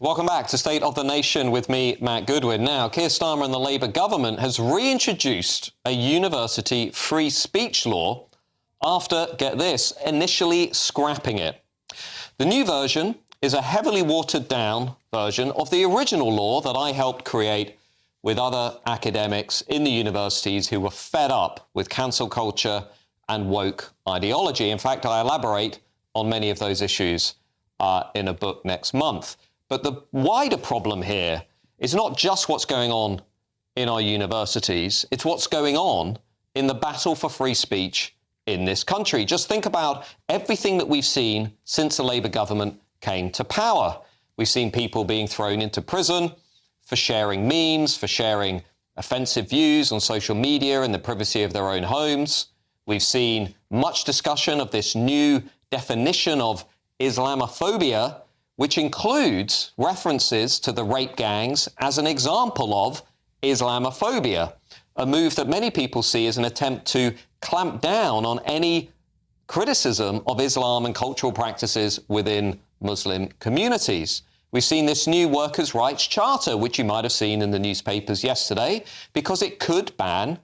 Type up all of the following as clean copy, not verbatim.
Welcome back to State of the Nation with me, Matt Goodwin. Now, Keir Starmer and the Labour government has reintroduced a university free speech law after, get this, initially scrapping it. The new version is a heavily watered-down version of the original law that I helped create with other academics in the universities who were fed up with cancel culture and woke ideology. In fact, I elaborate on many of those issues in a book next month. But the wider problem here is not just what's going on in our universities, it's what's going on in the battle for free speech in this country. Just think about everything that we've seen since the Labour government came to power. We've seen people being thrown into prison for sharing memes, for sharing offensive views on social media in the privacy of their own homes. We've seen much discussion of this new definition of Islamophobia, which includes references to the rape gangs as an example of Islamophobia, a move that many people see as an attempt to clamp down on any criticism of Islam and cultural practices within Muslim communities. We've seen this new workers' rights charter, which you might have seen in the newspapers yesterday, because it could ban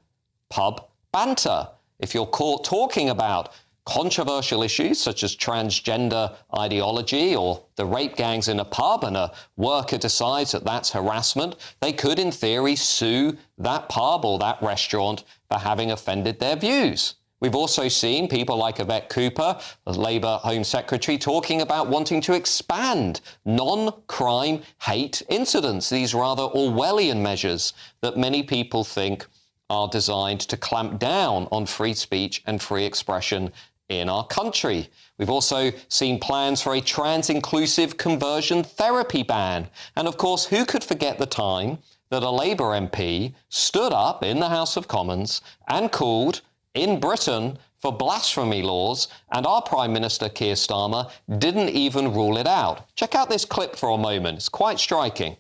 pub banter. If you're caught talking about controversial issues such as transgender ideology or the rape gangs in a pub and a worker decides that that's harassment, they could in theory sue that pub or that restaurant for having offended their views. We've also seen people like Yvette Cooper, the Labour Home Secretary, talking about wanting to expand non-crime hate incidents, these rather Orwellian measures that many people think are designed to clamp down on free speech and free expression in our country. We've also seen plans for a trans-inclusive conversion therapy ban. And of course, who could forget the time that a Labour MP stood up in the House of Commons and called in Britain for blasphemy laws, and our Prime Minister, Keir Starmer, didn't even rule it out. Check out this clip for a moment. It's quite striking.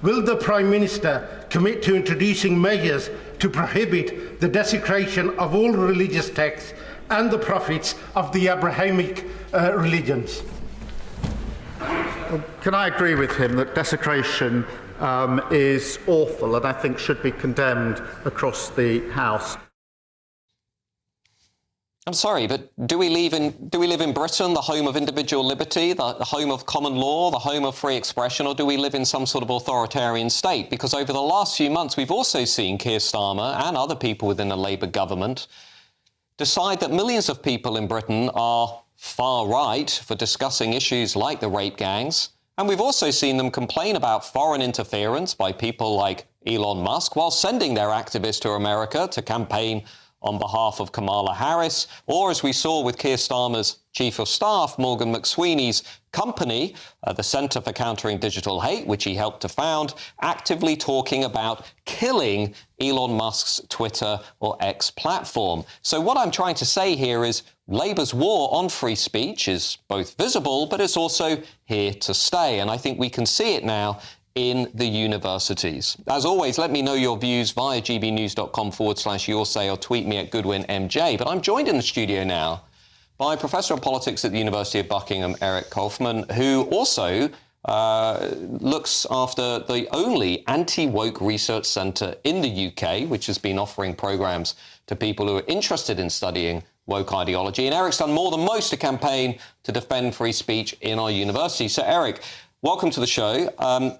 Will the Prime Minister commit to introducing measures to prohibit the desecration of all religious texts and the prophets of the Abrahamic religions? Well, can I agree with him that desecration is awful and I think should be condemned across the House? I'm sorry, but do we live in Britain, the home of individual liberty, the home of common law, the home of free expression, or do we live in some sort of authoritarian state? Because over the last few months, we've also seen Keir Starmer and other people within the Labour government decide that millions of people in Britain are far right for discussing issues like the rape gangs. And we've also seen them complain about foreign interference by people like Elon Musk while sending their activists to America to campaign on behalf of Kamala Harris, or as we saw with Keir Starmer's Chief of Staff, Morgan McSweeney's company, the Centre for Countering Digital Hate, which he helped to found, actively talking about killing Elon Musk's Twitter or X platform. So what I'm trying to say here is Labour's war on free speech is both visible, but it's also here to stay. And I think we can see it now in the universities. As always, let me know your views via gbnews.com/yoursay or tweet me at GoodwinMJ. But I'm joined in the studio now by Professor of Politics at the University of Buckingham, Eric Kaufmann, who also looks after the only anti-woke research centre in the UK, which has been offering programmes to people who are interested in studying woke ideology. And Eric's done more than most to campaign to defend free speech in our universities. So, Eric, welcome to the show.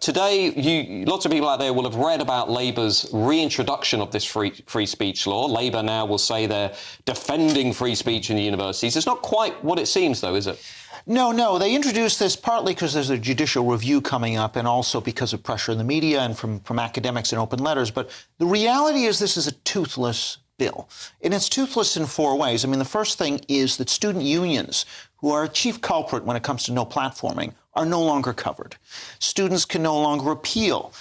Today, lots of people out there will have read about Labour's reintroduction of this free speech law. Labour now will say they're defending free speech in the universities. It's not quite what it seems, though, is it? No. They introduced this partly because there's a judicial review coming up and also because of pressure in the media and from academics and open letters. But the reality is this is a toothless bill. And it's toothless in four ways. I mean, the first thing is that student unions, who are a chief culprit when it comes to no platforming, are no longer covered. Students can no longer appeal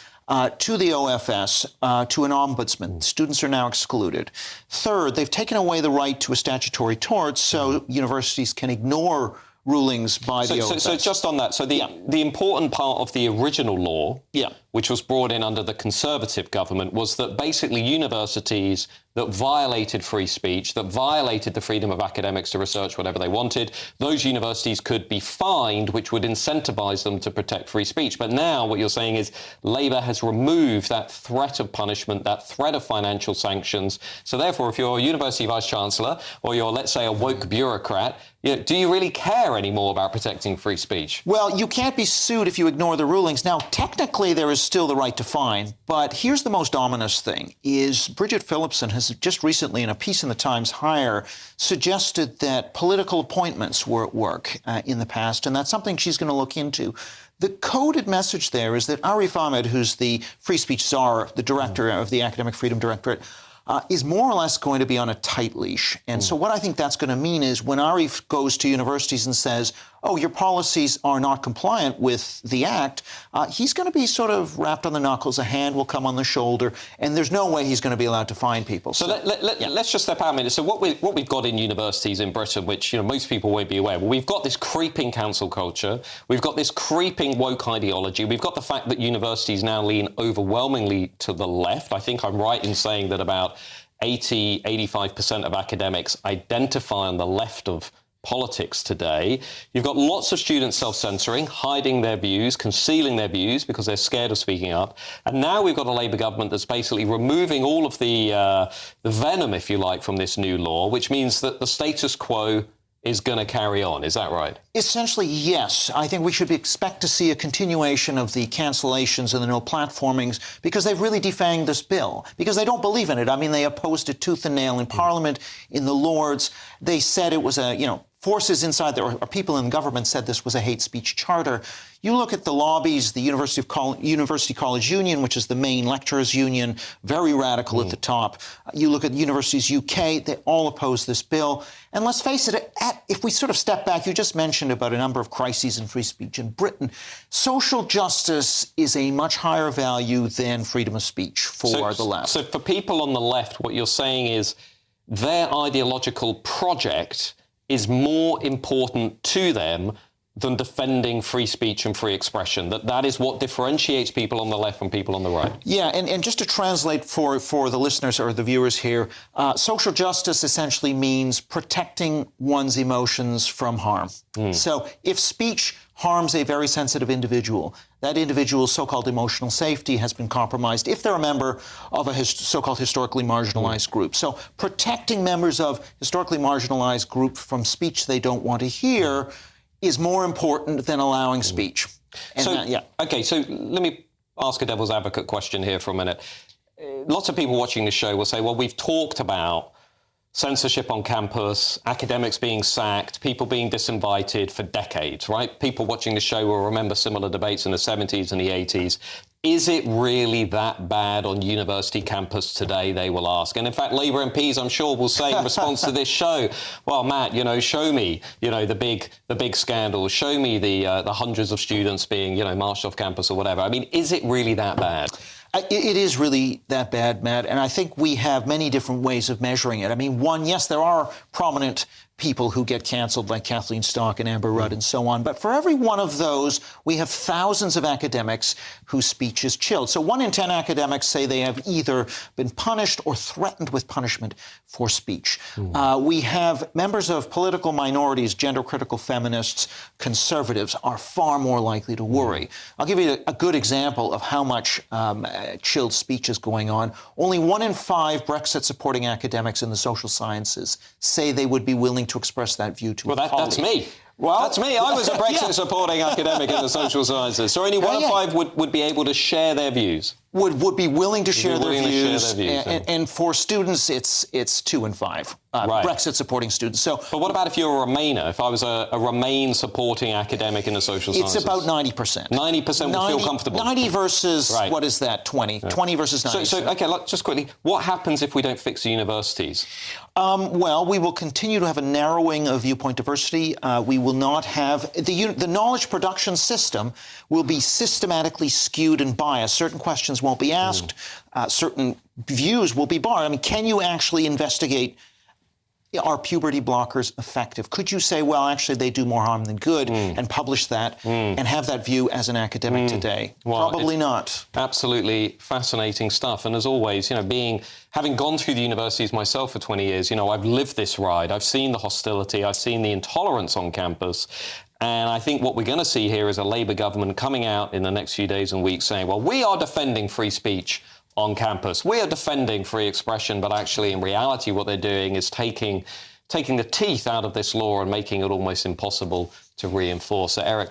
to the OFS, to an ombudsman. Students are now excluded. Third, they've taken away the right to a statutory tort, so universities can ignore rulings by the OFS. So just on that, so the important part of the original law which was brought in under the Conservative government, was that basically universities that violated free speech, that violated the freedom of academics to research whatever they wanted, those universities could be fined, which would incentivize them to protect free speech. But now what you're saying is Labour has removed that threat of punishment, that threat of financial sanctions. So therefore, if you're a university vice-chancellor or you're, let's say, a woke bureaucrat, do you really care anymore about protecting free speech? Well, you can't be sued if you ignore the rulings. Now, technically, there is still the right to fine, but here's the most ominous thing, is Bridget Phillipson has just recently, in a piece in the Times Higher, suggested that political appointments were at work in the past, and that's something she's going to look into. The coded message there is that Arif Ahmed, who's the free speech czar, the director of the Academic Freedom Directorate, is more or less going to be on a tight leash. And so what I think that's going to mean is when Arif goes to universities and says, oh, your policies are not compliant with the Act, he's going to be sort of wrapped on the knuckles, a hand will come on the shoulder, and there's no way he's going to be allowed to fine people. So let's just step out a minute. So what we've got in universities in Britain, which most people won't be aware, well, we've got this creeping cancel culture, we've got this creeping woke ideology, we've got the fact that universities now lean overwhelmingly to the left. I think I'm right in saying that about 85% of academics identify on the left of politics today. You've got lots of students self-censoring, hiding their views, concealing their views because they're scared of speaking up. And now we've got a Labour government that's basically removing all of the venom, if you like, from this new law, which means that the status quo is going to carry on. Is that right? Essentially, yes. I think we should expect to see a continuation of the cancellations and the no platformings because they've really defanged this bill, because they don't believe in it. I mean, they opposed it tooth and nail in Parliament, in the Lords. They said it was forces inside there, or people in government said this was a hate speech charter. You look at the lobbies, the University College Union, which is the main lecturers' union, very radical at the top. You look at Universities UK, they all oppose this bill. And let's face it, if we sort of step back, you just mentioned about a number of crises in free speech in Britain. Social justice is a much higher value than freedom of speech for the left. So for people on the left, what you're saying is their ideological project is more important to them than defending free speech and free expression, that is what differentiates people on the left from people on the right. Yeah, and just to translate for the listeners or the viewers here, social justice essentially means protecting one's emotions from harm. So if speech harms a very sensitive individual, that individual's so-called emotional safety has been compromised if they're a member of a so-called historically marginalized group. So protecting members of historically marginalized group from speech they don't want to hear is more important than allowing speech. And okay, so let me ask a devil's advocate question here for a minute. Lots of people watching the show will say, well, we've talked about censorship on campus, academics being sacked, people being disinvited for decades, right? People watching the show will remember similar debates in the 70s and the 80s. Is it really that bad on university campus today, they will ask. And in fact, Labour MPs, I'm sure, will say in response to this show, well, Matt, show me, the big scandals, show me the hundreds of students being, marched off campus or whatever. I mean, is it really that bad? It is really that bad, Matt, and I think we have many different ways of measuring it. I mean, one, yes, there are prominent people who get canceled like Kathleen Stock and Amber Rudd and so on. But for every one of those, we have thousands of academics whose speech is chilled. So 1 in 10 academics say they have either been punished or threatened with punishment for speech. We have members of political minorities, gender-critical feminists, conservatives are far more likely to worry. I'll give you a good example of how much chilled speech is going on. Only 1 in 5 Brexit-supporting academics in the social sciences say they would be willing to express that view to a colleague. That's me. Well, that's me. I was a Brexit-supporting academic in the social sciences. So only 1 in 5 would be able to share their views. Would be willing to share their views. And for students, it's 2 in 5. Brexit-supporting students. But what about if you're a Remainer? If I was a Remain-supporting academic in the social sciences? It's about 90%. 90% would feel comfortable. 90 versus, what is that, 20? 20 versus 90. So, okay, just quickly, what happens if we don't fix the universities? Well, we will continue to have a narrowing of viewpoint diversity. We will not have... The knowledge production system will be systematically skewed and biased. Certain questions won't be asked. Certain views will be barred. I mean, can you actually investigate Are puberty blockers effective? Could you say, well, actually, they do more harm than good, and publish that and have that view as an academic today? Well, probably not. Absolutely fascinating stuff. And as always, having gone through the universities myself for 20 years, I've lived this ride. I've seen the hostility. I've seen the intolerance on campus. And I think what we're going to see here is a Labour government coming out in the next few days and weeks saying, well, we are defending free speech on campus. We are defending free expression, but actually, in reality, what they're doing is taking the teeth out of this law and making it almost impossible to reinforce. So Eric